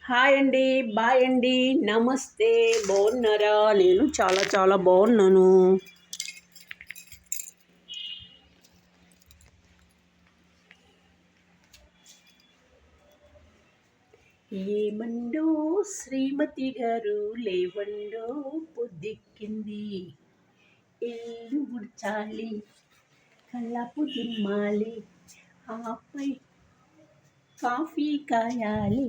Hi అండి, bye అండి, నమస్తే. బాగున్నారా? నేను చాలా చాలా బాగున్నాను. ఏమండో శ్రీమతి గారు లేవండో, పొద్దుక్కింది, ఇల్లు ఉడ్చాలి, కల్లాపు దిమ్మాలి, ఆపై కాఫీ కాయాలి.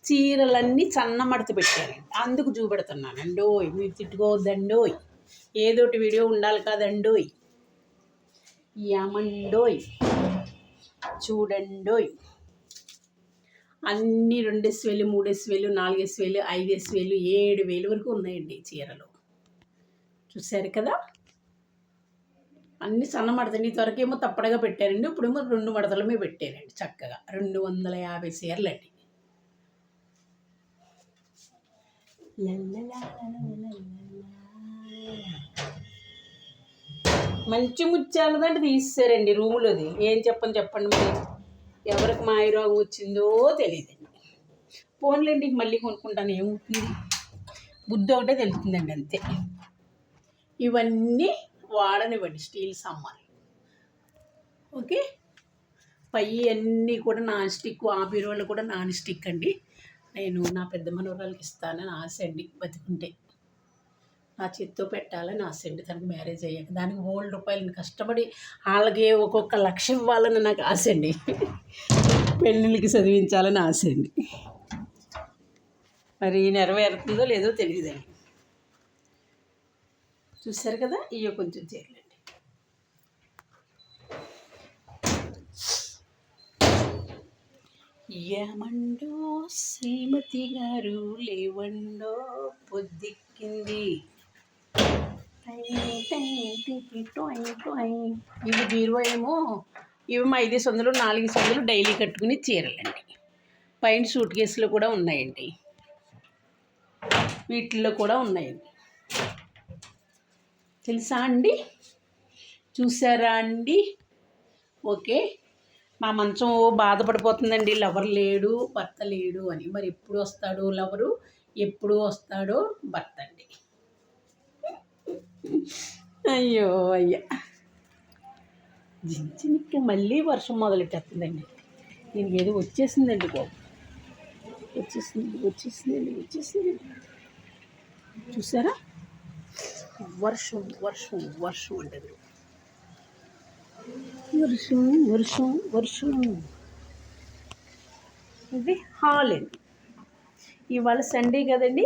చీరలన్నీ సన్నమడత పెట్టారండి, అందుకు చూపెడుతున్నానండోయ్. మీరు తిట్టుకోవద్దండోయ్, ఏదోటి వీడియో ఉండాలి కదండోయ్. ఏమండోయ్ చూడండోయ్, అన్నీ 2,000, 3,000, 4,000, 5,000, 7,000 వరకు ఉన్నాయండి చీరలు. చూశారు కదా, అన్ని సన్న మడతలు. త్వరకేమో తప్పడగా పెట్టారండి, ఇప్పుడేమో 2 మడతలమే పెట్టారండి. చక్కగా 250 చీరలు అండి. మంచి ముత్యాలదంటే తీసేశారండి రూములోది. ఏం చెప్పండి మరి, ఎవరికి మాయరోగం వచ్చిందో తెలియదండి. ఫోన్లేండి, మళ్ళీ కొనుక్కుంటాను, ఏమవుతుంది, బుద్ధి ఒకటే తెలుస్తుందండి, అంతే. ఇవన్నీ వాడనివ్వండి, స్టీల్ సామాన్లు. ఓకే, పై అన్నీ కూడా నాన్ స్టిక్, ఆ బీరువాళ్ళు కూడా నాన్ స్టిక్ అండి. నేను నా పెద్ద మనవరాలకి ఇస్తానని ఆశ అండి, బతికుంటే నా చేత్తో పెట్టాలని ఆశ అండి. తనకు మ్యారేజ్ అయ్యాక దానికి ₹1,000 కష్టపడి వాళ్ళకి ఒక్కొక్క 1,00,000 ఇవ్వాలని నాకు ఆశ అండి. పెళ్ళిళ్ళకి చదివించాలని ఆశ అండి. మరి నెరవేరుతుందో లేదో తెలియదండి. చూశారు కదా, ఇవి కొంచెం చీరలండి. ఏమండో శ్రీమతి గారు లేవండో, పొద్దుక్కింది. ఇవి బీరువా ఏమో, ఇవి 500, 400 డైలీ కట్టుకుని చీరలండి. పైన సూట్ కేసులో కూడా ఉన్నాయండి, వీటిల్లో కూడా ఉన్నాయండి. తెలుసా అండి, చూసారా అండి? ఓకే, మా మంచం బాధపడిపోతుందండి, లవర్ లేడు, భర్త లేడు అని. మరి ఎప్పుడు వస్తాడో లవరు, ఎప్పుడు వస్తాడో భర్త అండి. అయ్యో అయ్యా, జించినిక్క మళ్ళీ వర్షం మొదలెట్టేస్తుందండి. దీనికి ఏదో వచ్చేసిందండి బాబు, వచ్చేసిందండి. చూసారా, వర్షం వర్షం వర్షం అంటది. వర్షం. ఇది హాల్ అండి. ఇవాళ సండే కదండి,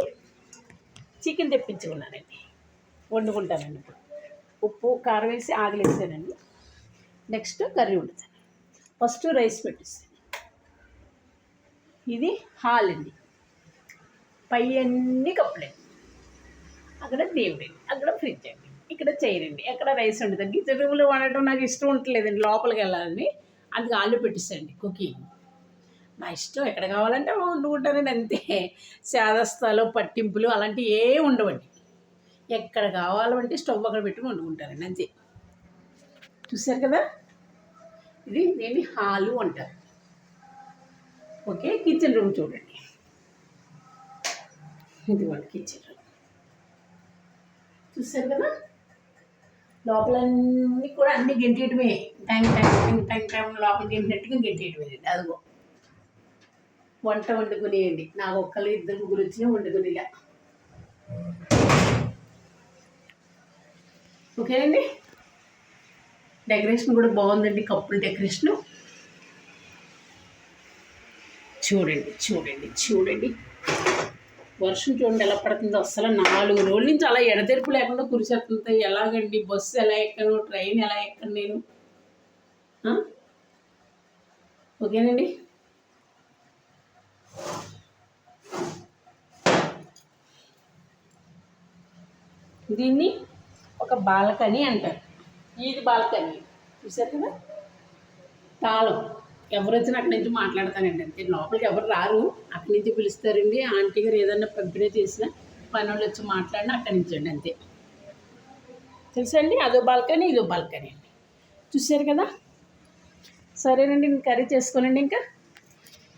చికెన్ తెప్పించుకున్నానండి, వండుకుంటానండి. ఇప్పుడు ఉప్పు కారం వేసి ఆగలేసానండి. నెక్స్ట్ కర్రీ వండుతాను. ఫస్ట్ రైస్ పెట్టేస్తాను. ఇది హాల్ అండి, పై అన్ని కప్పులండి, అక్కడ దేవుడండి, అక్కడ ఫ్రిడ్జ్ అండి, ఇక్కడ చైర్ అండి, ఎక్కడ రైస్ వండుతాను. కిచెన్ రూమ్లో వండటం నాకు ఇష్టం ఉండట్లేదండి, లోపలికి వెళ్ళాలని. అందుకు ఆలు పెట్టిస్తాండి కుకింగ్. నా ఇష్టం, ఎక్కడ కావాలంటే వండుకుంటానండి, అంతే. శాదస్తాలు, పట్టింపులు అలాంటివి ఏమి ఉండవండి. ఎక్కడ కావాలంటే స్టవ్ అక్కడ పెట్టుకుని వండుకుంటానండి, అంతే. చూశారు కదా, ఇది దీన్ని హాలు అంటారు. ఓకే, కిచెన్ రూమ్ చూడండి, ఇది వాళ్ళ కిచెన్ రూమ్. చూశారు కదా, లోపలన్నీ కూడా అన్ని గెంటేయటమే, టైం లోపల గెంటినట్టుగా గెంటేయటమేనండి. అదిగో వంట వండుకునేయండి, నాకు ఒక్కళ్ళు 2, 3 వచ్చినా వండుకునేలా. ఓకేనండి, డెకరేషన్ కూడా బాగుందండి, కప్పుల డెకరేషను. చూడండి వర్షం చూడండి ఎలా పడుతుందో. అసలు 4 రోజుల నుంచి అలా ఎడతెరుపు లేకుండా కురిసేస్తుంది. ఎలాగండి, బస్సు ఎలా ఎక్కను, ట్రైన్ ఎలా ఎక్కను నేను? ఓకేనండి, దీన్ని ఒక బాల్కనీ అంటారు. ఇది బాల్కనీ, చూసారు కదా, తాళం. ఎవరు వచ్చినా అక్కడి నుంచి మాట్లాడతానండి, అంతే. లోపలికి ఎవరు రారు, అక్కడి నుంచి పిలుస్తారండి. ఆంటీ గారు ఏదన్నా పంపిణీ చేసినా పని వాళ్ళు వచ్చి మాట్లాడినా అక్కడి నుంచి అండి, అంతే. తెలుసండి, అదో బాల్కనీ, ఇదో బాల్కనీ అండి. చూసారు కదా, సరేనండి, నేను కర్రీ చేసుకోనండి, ఇంకా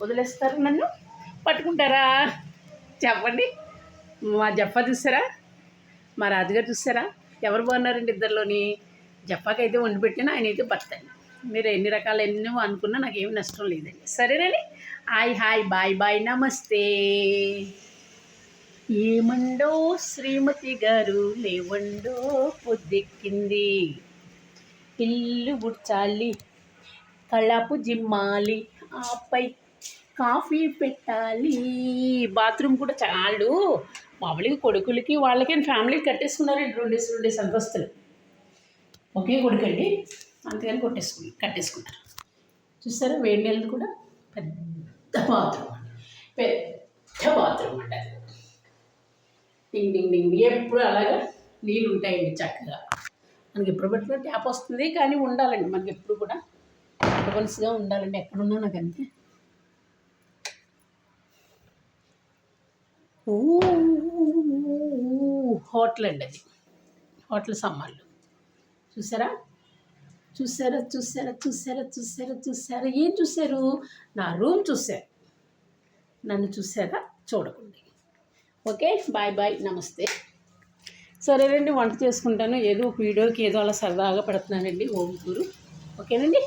వదిలేస్తారు నన్ను. పట్టుకుంటారా? చెప్పండి. మా జఫా చూసారా, మా రాజుగారు చూసారా? ఎవరు బాగున్నారండి ఇద్దరిలోని? జఫాకైతే వండి పెట్టిన, ఆయన అయితే భర్త. మీరు ఎన్ని రకాలు ఎన్నో అనుకున్నా నాకేం నష్టం లేదండి. సరేనండి. హాయ్ హాయ్, బాయ్ బాయ్, నమస్తే. ఏమండో శ్రీమతి గారు లేవండో, పొద్దెక్కింది, ఇల్లు గుడ్చాలి, కళ్ళాపు జిమ్మాలి, ఆపై కాఫీ పెట్టాలి. బాత్రూమ్ కూడా చాలు. మామూలుగా కొడుకులకి వాళ్ళకి ఫ్యామిలీకి కట్టేసుకున్నారండి 2 అంతస్తులు. ఒకే కొడుకండి, అంతేగాని కట్టేసుకున్నారు. చూసారా? వేడి నీళ్ళు కూడా పెద్ద బాత్రూమ్ అండి అది. డింగ్ డింగ్ డింగ్ ఎప్పుడు అలాగా నీళ్ళు ఉంటాయండి చక్కగా. మనకి ఎప్పుడు పట్టిన ట్యాప్ వస్తుంది, కానీ ఉండాలండి మనకి ఎప్పుడు కూడా అడ్వాన్స్గా ఉండాలండి. ఎక్కడున్నా నాకు అంతే. హోటల్ అండి అది, హోటల్ సామాన్లు. చూసారా? చూసారా చూసారా చూసారా చూసారా చూసారా ఏం చూశారు? నా రూమ్ చూశారు, నన్ను చూసారా? చూడకండి. ఓకే, బాయ్ బాయ్, నమస్తే. సరేనండి, వంట చేసుకుంటాను. ఏదో ఒక వీడియోకి ఏదో అలా సరదాగా పెడుతున్నానండి, ఓం టూరు. ఓకేనండి.